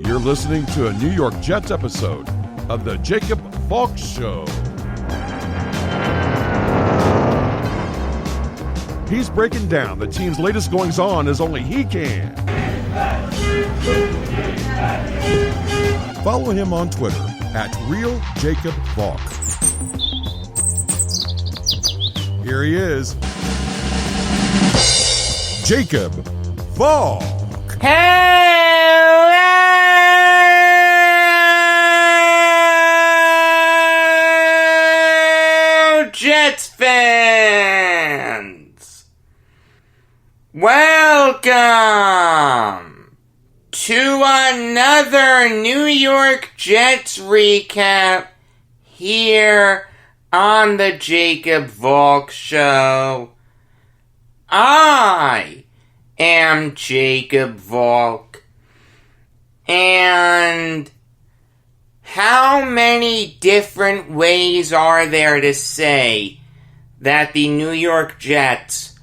You're listening to a New York Jets episode of the Jacob Valk Show. He's breaking down the team's latest goings-on as only he can. Follow him on Twitter at RealJacobValk. Here he is, Jacob Valk. Hello, Jets fans! Welcome to another New York Jets recap here on the Jacob Valk Show. I am Jacob Valk, and how many different ways are there to say that the New York Jets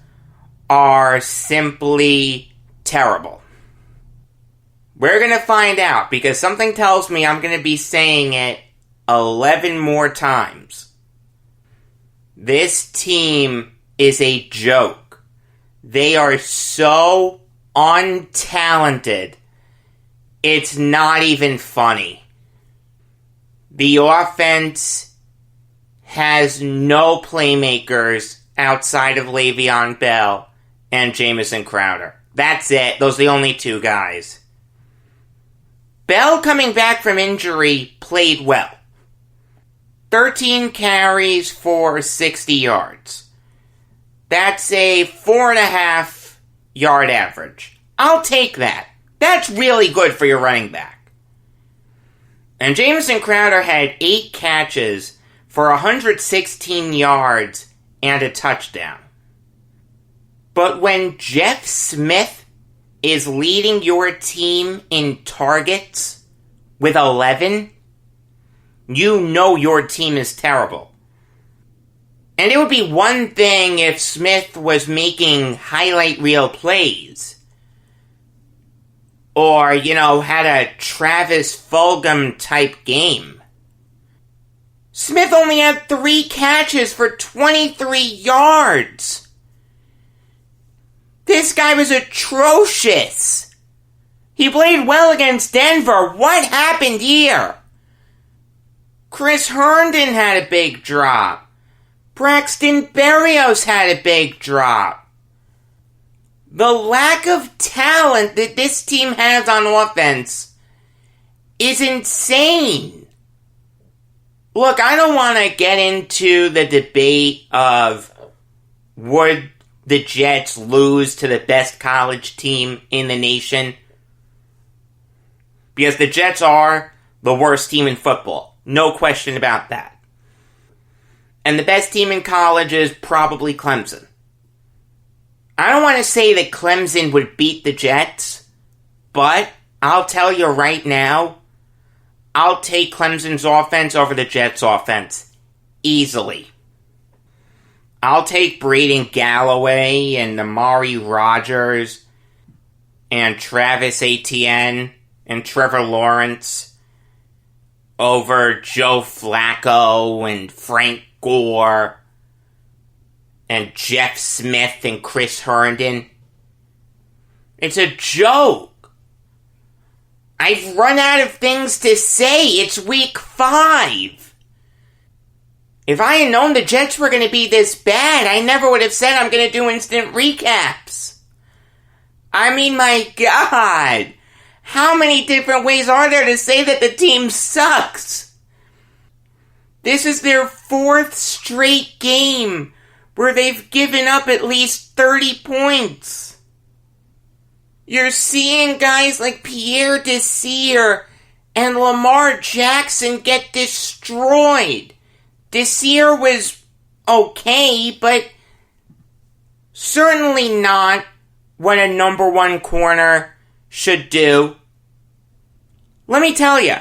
are simply terrible? We're going to find out, because something tells me I'm going to be saying it 11 more times. This team is a joke. They are so untalented, it's not even funny. The offense has no playmakers outside of Le'Veon Bell and Jamison Crowder. That's it. Those are the only two guys. Bell, coming back from injury, played well. 13 carries for 60 yards. That's a 4.5 yard average. I'll take that. That's really good for your running back. And Jamison Crowder had 8 catches for 116 yards and a touchdown. But when Jeff Smith is leading your team in targets with 11, you know your team is terrible. And it would be one thing if Smith was making highlight reel plays. Or, had a Travis Fulgham type game. Smith only had 3 catches for 23 yards. This guy was atrocious. He played well against Denver. What happened here? Chris Herndon had a big drop. Braxton Berrios had a big drop. The lack of talent that this team has on offense is insane. Look, I don't want to get into the debate of would the Jets lose to the best college team in the nation, because the Jets are the worst team in football. No question about that. And the best team in college is probably Clemson. I don't want to say that Clemson would beat the Jets, but I'll tell you right now, I'll take Clemson's offense over the Jets' offense. Easily. I'll take Braden Galloway and Amari Rodgers and Travis Etienne and Trevor Lawrence over Joe Flacco and Frank Gore and Jeff Smith and Chris Herndon. It's a joke. I've run out of things to say. It's week 5. If I had known the Jets were going to be this bad, I never would have said I'm going to do instant recaps. I mean, my God. How many different ways are there to say that the team sucks? This is their 4th straight game where they've given up at least 30 points. You're seeing guys like Pierre Desir and Lamar Jackson get destroyed. Desir was okay, but certainly not what a number 1 corner should do. Let me tell you,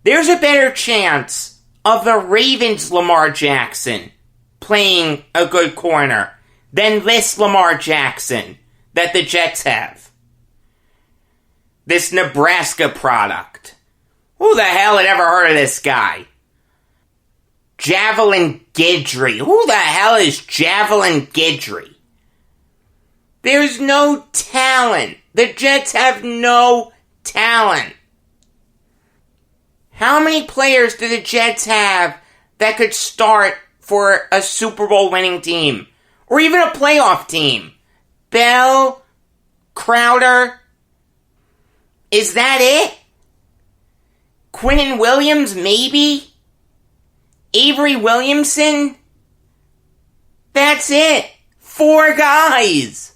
there's a better chance of the Ravens' Lamar Jackson playing a good corner than this Lamar Jackson that the Jets have. This Nebraska product. Who the hell had ever heard of this guy? Javelin Guidry. Who the hell is Javelin Guidry? There's no talent. The Jets have no talent. How many players do the Jets have that could start for a Super Bowl winning team? Or even a playoff team? Bell? Crowder? Is that it? Quinnen Williams, maybe? Avery Williamson? That's it. 4 guys.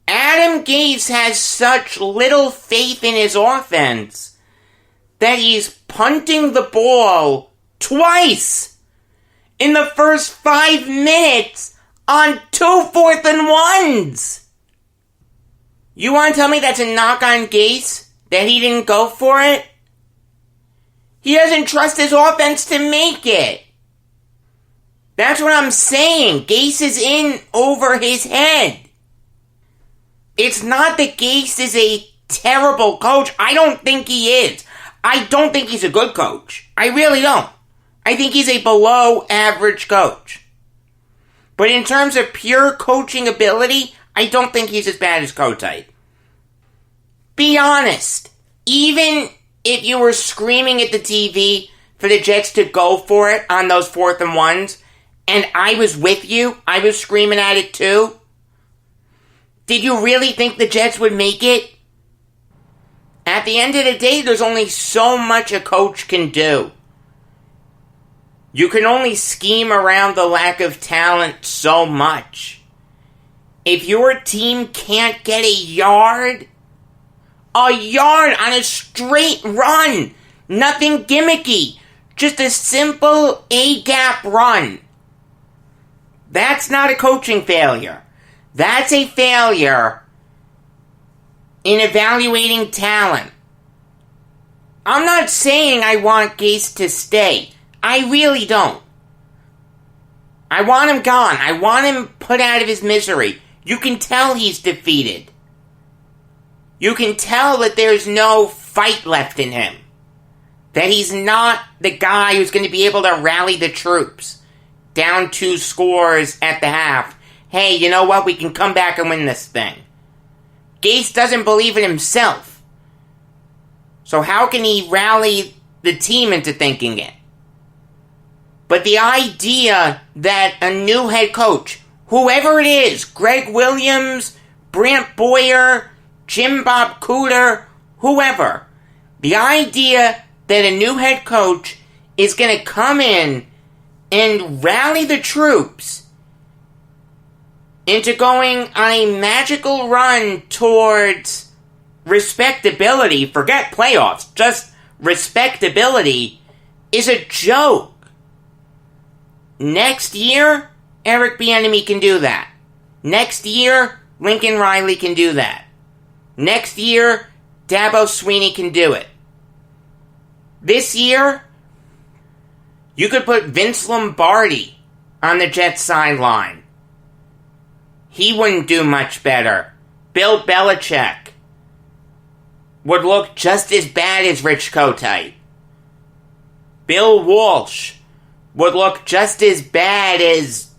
Adam Gase has such little faith in his offense that he's punting the ball twice in the first 5 minutes on 2 4th-and-1s. You want to tell me that's a knock on Gase? That he didn't go for it? He doesn't trust his offense to make it. That's what I'm saying. Gase is in over his head. It's not that Gase is a terrible coach. I don't think he is. I don't think he's a good coach. I really don't. I think he's a below average coach. But in terms of pure coaching ability, I don't think he's as bad as Kotite. Be honest. Even if you were screaming at the TV for the Jets to go for it on those 4th-and-1s, and I was with you, I was screaming at it too, did you really think the Jets would make it? At the end of the day, there's only so much a coach can do. You can only scheme around the lack of talent so much. If your team can't get a yard on a straight run, nothing gimmicky, just a simple A-gap run, that's not a coaching failure. That's a failure in evaluating talent. I'm not saying I want Gase to stay. I really don't. I want him gone. I want him put out of his misery. You can tell he's defeated. You can tell that there's no fight left in him. That he's not the guy who's going to be able to rally the troops. Down 2 scores at the half. Hey, you know what? We can come back and win this thing. Gase doesn't believe in himself. So how can he rally the team into thinking it? But the idea that a new head coach, whoever it is, Greg Williams, Brant Boyer, Jim Bob Cooter, whoever, the idea that a new head coach is going to come in and rally the troops into going on a magical run towards respectability, forget playoffs, just respectability, is a joke. Next year, Eric Bieniemy can do that. Next year, Lincoln Riley can do that. Next year, Dabo Swinney can do it. This year, you could put Vince Lombardi on the Jets sideline. He wouldn't do much better. Bill Belichick would look just as bad as Rich Kotite. Bill Walsh would look just as bad as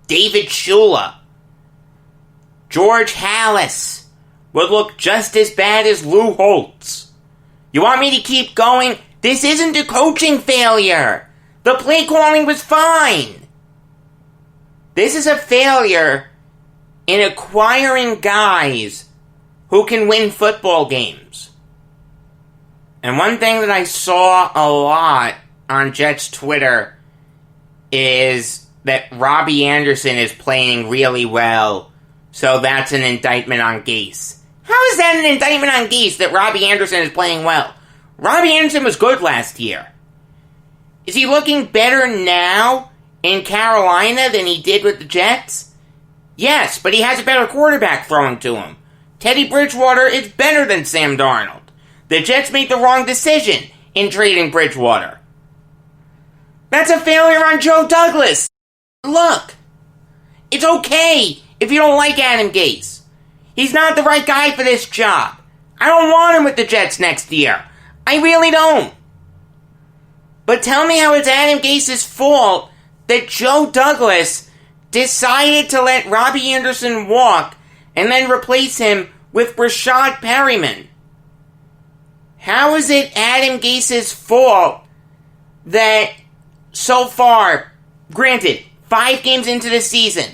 David Shula. George Halas would look just as bad as Lou Holtz. You want me to keep going? This isn't a coaching failure. The play calling was fine. This is a failure in acquiring guys who can win football games. And one thing that I saw a lot on Jets Twitter is that Robbie Anderson is playing really well, so that's an indictment on Gase. How is that an indictment on Gase that Robbie Anderson is playing well? Robbie Anderson was good last year. Is he looking better now in Carolina than he did with the Jets? Yes, but he has a better quarterback throwing to him. Teddy Bridgewater is better than Sam Darnold. The Jets made the wrong decision in trading Bridgewater. That's a failure on Joe Douglas. Look, it's okay if you don't like Adam Gase. He's not the right guy for this job. I don't want him with the Jets next year. I really don't. But tell me how it's Adam Gase's fault that Joe Douglas decided to let Robbie Anderson walk and then replace him with Rashad Perryman. How is it Adam Gase's fault that so far, granted, 5 games into the season,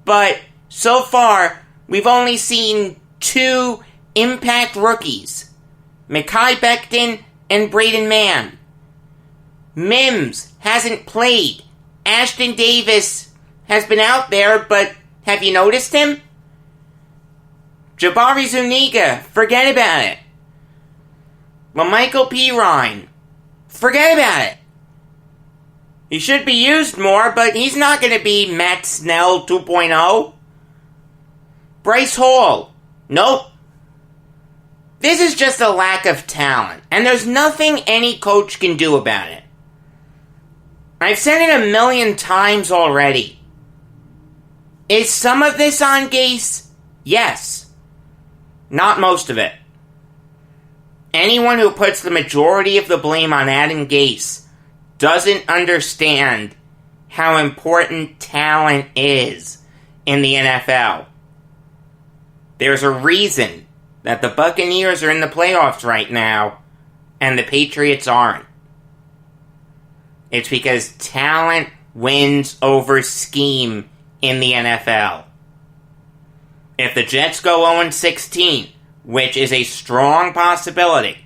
but so far we've only seen 2 impact rookies, Mekhi Becton and Braden Mann. Mims hasn't played. Ashton Davis has been out there, but have you noticed him? Jabari Zuniga, forget about it. LaMichael Pirine, forget about it. He should be used more, but he's not going to be Matt Snell 2.0. Bryce Hall, nope. This is just a lack of talent, and there's nothing any coach can do about it. I've said it a million times already. Is some of this on Gase? Yes. Not most of it. Anyone who puts the majority of the blame on Adam Gase doesn't understand how important talent is in the NFL. There's a reason that the Buccaneers are in the playoffs right now and the Patriots aren't. It's because talent wins over scheme in the NFL. If the Jets go 0-16, which is a strong possibility,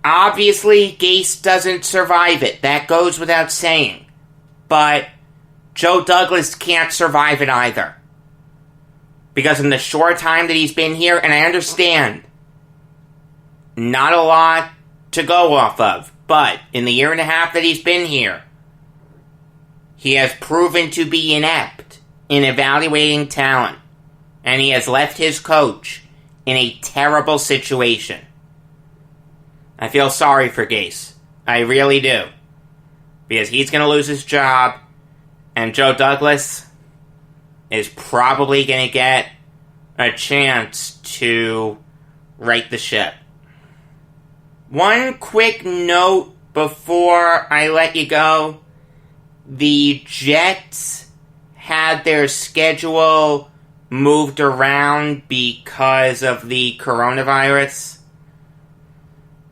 obviously Gase doesn't survive it. That goes without saying. But Joe Douglas can't survive it either. Because in the short time that he's been here, and I understand, not a lot to go off of, but in the year and a half that he's been here, he has proven to be inept in evaluating talent, and he has left his coach in a terrible situation. I feel sorry for Gase. I really do. Because he's going to lose his job, and Joe Douglas is probably going to get a chance to right the ship. One quick note before I let you go. The Jets had their schedule moved around because of the coronavirus.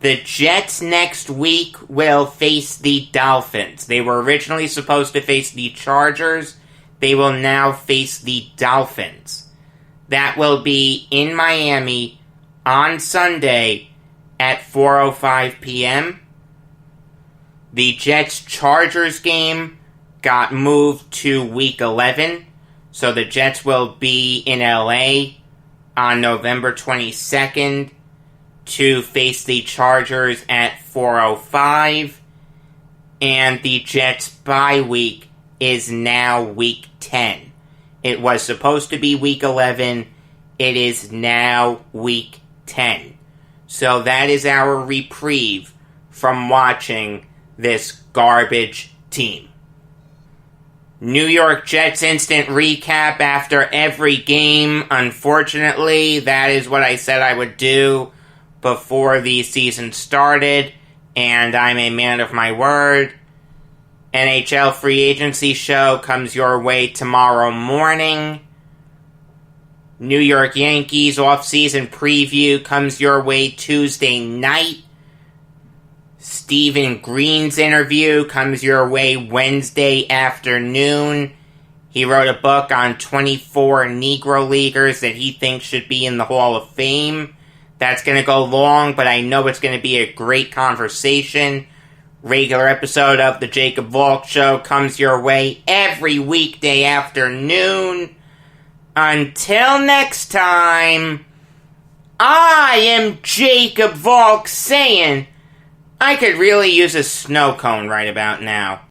The Jets next week will face the Dolphins. They were originally supposed to face the Chargers. They will now face the Dolphins. That will be in Miami on Sunday at 4:05 p.m. The Jets-Chargers game got moved to Week 11, so the Jets will be in LA on November 22nd to face the Chargers at 4:05, and the Jets bye week is now Week 10. It was supposed to be Week 11. It is now Week 10. So that is our reprieve from watching this garbage team. New York Jets instant recap after every game. Unfortunately, that is what I said I would do before the season started, and I'm a man of my word. NHL free agency show comes your way tomorrow morning. New York Yankees off-season preview comes your way Tuesday night. Stephen Green's interview comes your way Wednesday afternoon. He wrote a book on 24 Negro Leaguers that he thinks should be in the Hall of Fame. That's going to go long, but I know it's going to be a great conversation. Regular episode of the Jacob Valk Show comes your way every weekday afternoon. Until next time, I am Jacob Valk saying I could really use a snow cone right about now.